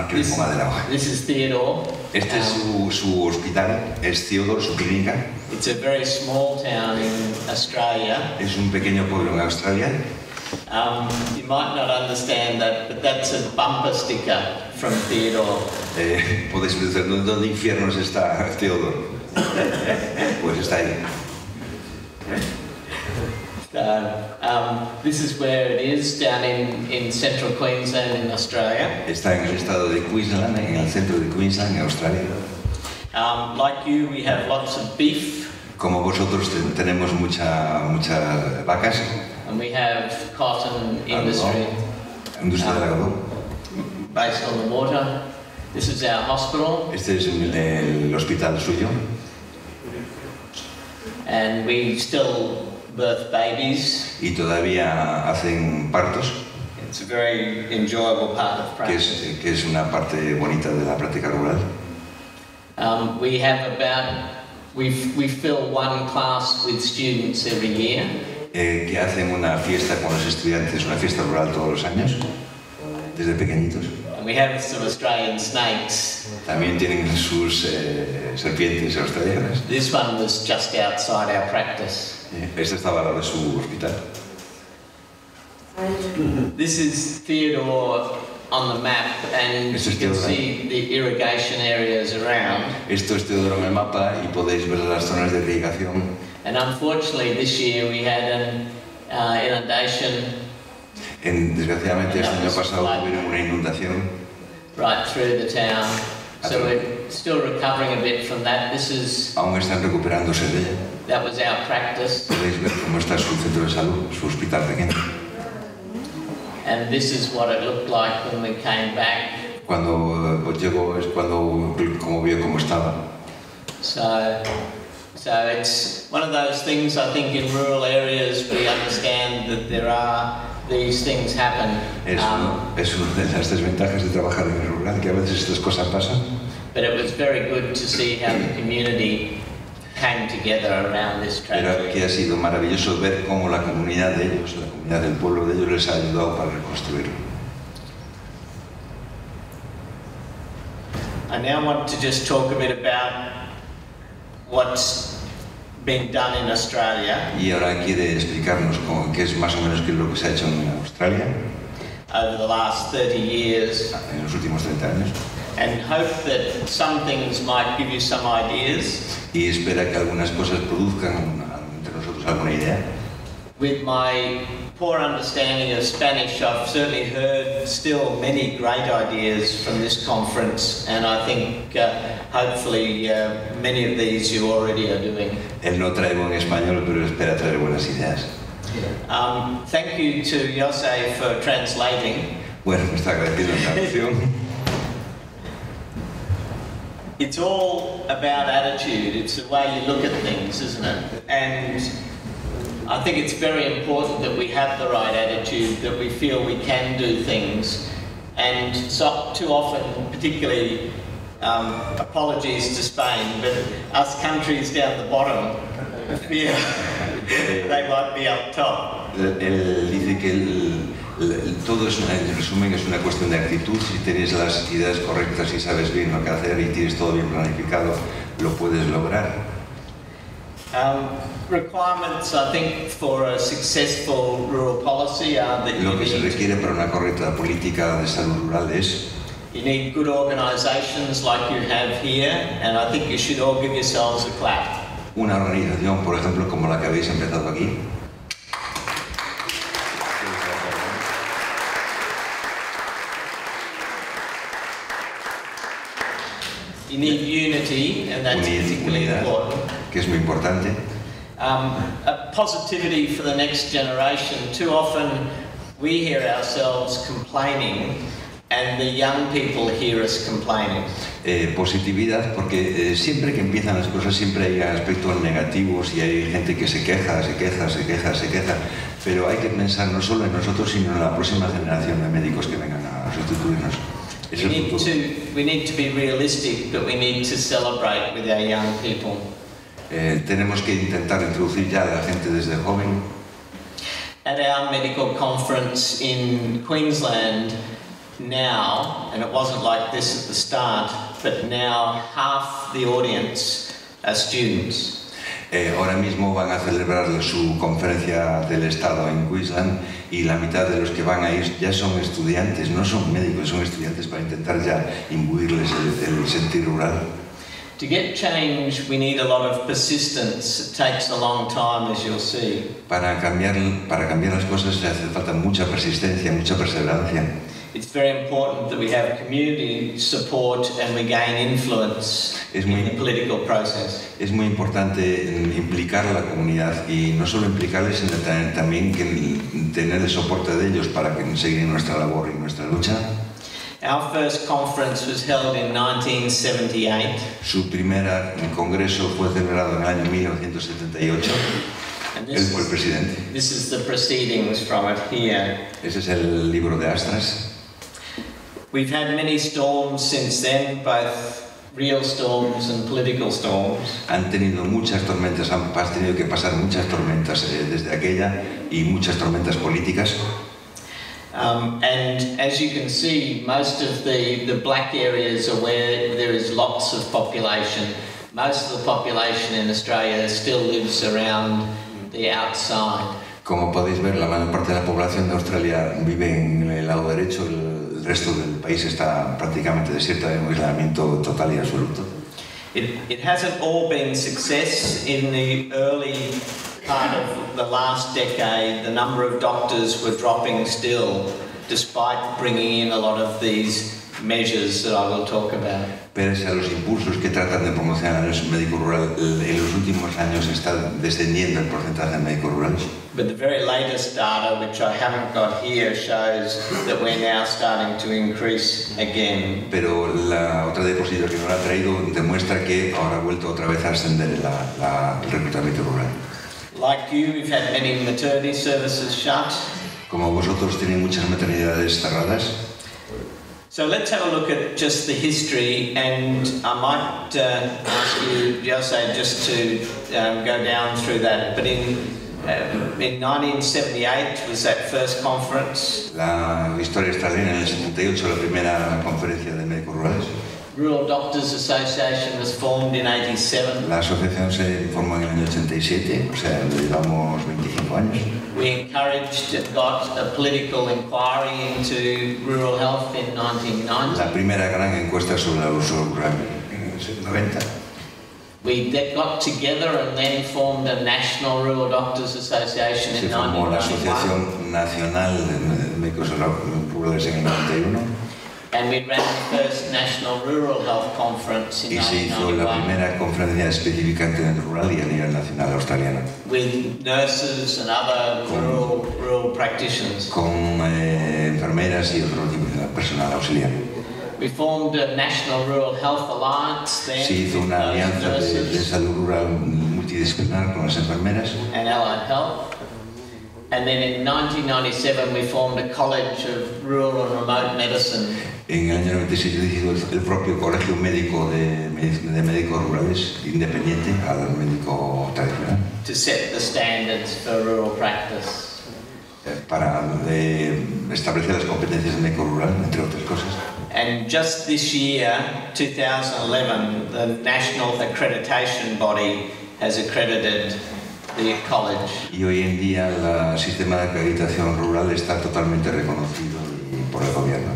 que me ponga del agua. This is Theodore. Este es su hospital, es Theodore, su clínica. It's a very small town in Australia. Es un pequeño pueblo en Australia. You might not understand that, but that's a bumper sticker from Theodore. Podéis pensar, ¿dónde infiernos está Theodore? Pues está ahí. This is where it is, down in central Queensland in Australia. Está en el estado de Queensland, en el centro de Queensland, en Australia. Like you, we have lots of beef. Como vosotros tenemos muchas vacas. And we have cotton industry. Industria del algodón. Based on the water. This is our hospital. Este es el hospital suyo. And we still birth babies. Y todavía hacen partos. It's a very enjoyable part of practice. Que es una parte bonita de la práctica rural. We have we fill one class with students every year. Que hacen una fiesta con los estudiantes, una fiesta rural todos los años, desde pequeñitos. And we have some Australian snakes. También tienen sus serpientes australianas. This one was just outside our practice. Este estaba al lado de su hospital. This is Theodore on the map, and you can see the irrigation areas around. Esto es Theodore en el mapa y podéis ver las zonas de irrigación. And unfortunately, this year we had an inundation. Desgraciadamente, este año pasado tuvieron una inundación. Right through the town. So we're still recovering a bit from that. This is. Aún están recuperándose de ella. That was our practice. Podéis ver cómo está su centro de salud, su hospital pequeño. And this is what it looked like when we came back. Cuando llegó es como vio cómo estaba. So it's one of those things. I think in rural areas we understand that these things happen. Es una de las desventajas de trabajar en el rural, que a veces estas cosas pasan. But it was very good to see how the community came together around this tragedy. Pero que ha sido maravilloso ver cómo la comunidad de ellos, la comunidad del pueblo de ellos, les ha ayudado para reconstruirlo. I now want to just talk a bit about what's been done in Australia. Y ahora quiere explicarnos qué es más o menos qué es lo que se ha hecho en Australia. Over the last 30 years. En los últimos 30 años. And hope that some things might give you some ideas. Y espera que algunas cosas produzcan entre nosotros alguna idea. With my poor understanding of Spanish, I've certainly heard still many great ideas from this conference, and I think hopefully many of these you already are doing. Él no trae buen español, pero espera traer buenas ideas. Thank you to Jose for translating. Bueno, me está agradeciendo la traducción. It's all about attitude. It's the way you look at things, isn't it? And I think it's very important that we have the right attitude, that we feel we can do things. And so, too often, particularly, apologies to Spain, but us countries down the bottom feel they might be up top. Él dice que todo es en resumen, es una cuestión de actitud. Si tienes las ideas correctas y sabes bien lo que hacer y tienes todo bien planificado, lo puedes lograr. Requirements, I think, for a successful rural policy are that lo que se requiere para una correcta política de salud rural es you need good organizations like you have here, and I think you should all give yourselves a clap. Una organización, por ejemplo, como la que habéis empezado aquí. You need unity, and that's particularly important. Que es muy importante. A positivity for the next generation. Too often we hear ourselves complaining and the young people hear us complaining. Positividad, porque siempre que empiezan las cosas siempre hay aspectos negativos y hay gente que se queja, pero hay que pensar no solo en nosotros sino en la próxima generación de médicos que vengan a sustituirnos. We need to be realistic, but we need to celebrate with our young people. Tenemos que intentar introducir ya a la gente desde joven. At our medical conference in Queensland, now, and it wasn't like this at the start, but now half the audience are students. Ahora mismo van a celebrar su conferencia del Estado en Queensland y la mitad de los que van a ir ya son estudiantes, no son médicos, son estudiantes para intentar ya imbuirles el sentir rural. To get change, we need a lot of persistence. It takes a long time, as you'll see. Para cambiar las cosas se hace falta mucha persistencia, mucha perseverancia. It's very important that we have community support and we gain influence in the political process. Es muy importante implicar a la comunidad y no solo implicarles, sino también tener el soporte de ellos para que seguir nuestra labor y nuestra lucha. Our first conference was held in 1978. Su primer congreso fue celebrado en el año 1978. Él fue el presidente. This is the proceedings from it here. Ese es el libro de Astras. We've had many storms since then, both real storms and political storms. Han tenido muchas tormentas, has tenido que pasar muchas tormentas desde aquella y muchas tormentas políticas. And as you can see, most of the black areas are where there is lots of population. Most of the population in Australia still lives around the outside. Como podéis ver, la mayor parte de la población de Australia vive en el lado derecho, el resto del país está prácticamente desierto, hay un aislamiento total y absoluto. It hasn't all been success. In the early part of the last decade, the number of doctors were dropping still, despite bringing in a lot of these measures that I will talk about. Pese a los impulsos que tratan de promocionar el médico rural, en los últimos años está descendiendo el porcentaje de médicos rurales. But the very latest data, which I haven't got here, shows that we're now starting to increase again. Pero la otra diapositiva que nos ha traído demuestra que ahora ha vuelto otra vez a ascender el reclutamiento rural. Like you, we've had many maternity services shut. Como vosotros tenéis muchas maternidades cerradas. So let's have a look at just the history, and I might ask you, Jose, just to go down through that. But in 1978 was that first conference. La historia australiana en el 78, la primera conferencia de médicos rurales. Rural Doctors Association was formed in 87. La asociación se formó en el año 87, o sea, llevamos 25 años. We encouraged and got a political inquiry into rural health in 1990. La primera gran encuesta sobre el uso rural en el 90. We got together and then formed a National Rural Doctors Association in 1991. Se formó la Asociación Nacional de Médicos Rurales en el 91. And we ran the first National Rural Health Conference in 1991. Y se hizo la primera conferencia específica en rural y a nivel nacional australiano. With nurses and other rural practitioners. Con enfermeras y otro tipo de personal auxiliar. We formed a National Rural Health Alliance then. Se hizo una alianza de salud rural multidisciplinar con las enfermeras. And Allied Health. And then in 1997 we formed a College of Rural and Remote Medicine. En el año 96 hizo el propio colegio médico de médicos rurales, independiente al médico tradicional. To set the standards for rural practice. Para establecer las competencias de médico rural, entre otras cosas. And just this year, 2011, the National Accreditation Body has accredited the college. Y hoy en día el sistema de acreditación rural está totalmente reconocido por el gobierno.